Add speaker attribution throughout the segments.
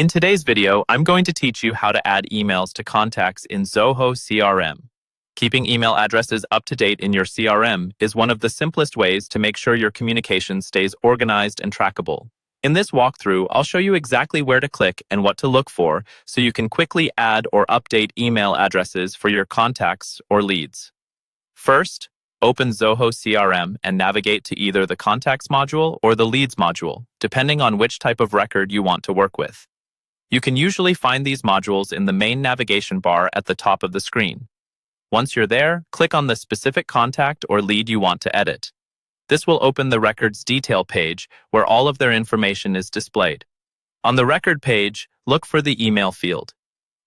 Speaker 1: In today's video, I'm going to teach you how to add emails to contacts in Zoho CRM. Keeping email addresses up to date in your CRM is one of the simplest ways to make sure your communication stays organized and trackable. In this walkthrough, I'll show you exactly where to click and what to look for so you can quickly add or update email addresses for your contacts or leads. First, open Zoho CRM and navigate to either the Contacts module or the Leads module, depending on which type of record you want to work with. You can usually find these modules in the main navigation bar at the top of the screen. Once you're there, click on the specific contact or lead you want to edit. This will open the record's detail page where all of their information is displayed. On the record page, look for the email field.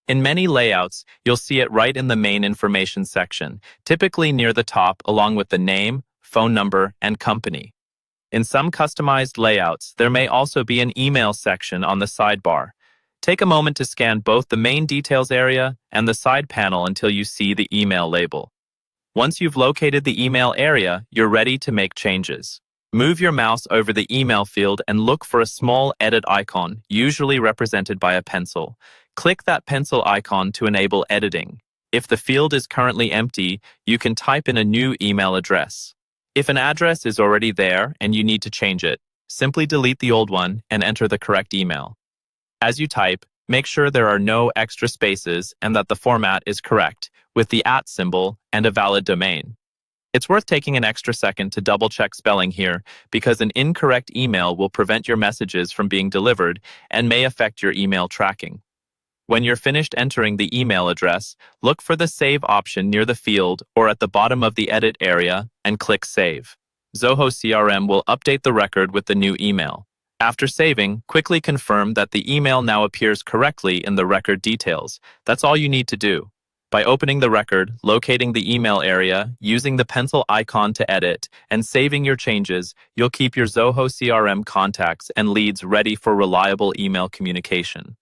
Speaker 1: In many layouts, you'll see it right in the main information section, typically near the top along with the name, phone number, and company. In some customized layouts, there may also be an email section on the sidebar. Take a moment to scan both the main details area and the side panel until you see the email label. Once you've located the email area, you're ready to make changes. Move your mouse over the email field and look for a small edit icon, usually represented by a pencil. Click that pencil icon to enable editing. If the field is currently empty, you can type in a new email address. If an address is already there and you need to change it, simply delete the old one and enter the correct email. As you type, make sure there are no extra spaces and that the format is correct, with the @ symbol and a valid domain. It's worth taking an extra second to double-check spelling here because an incorrect email will prevent your messages from being delivered and may affect your email tracking. When you're finished entering the email address, look for the Save option near the field or at the bottom of the Edit area and click Save. Zoho CRM will update the record with the new email. After saving, quickly confirm that the email now appears correctly in the record details. That's all you need to do. By opening the record, locating the email area, using the pencil icon to edit, and saving your changes, you'll keep your Zoho CRM contacts and leads ready for reliable email communication.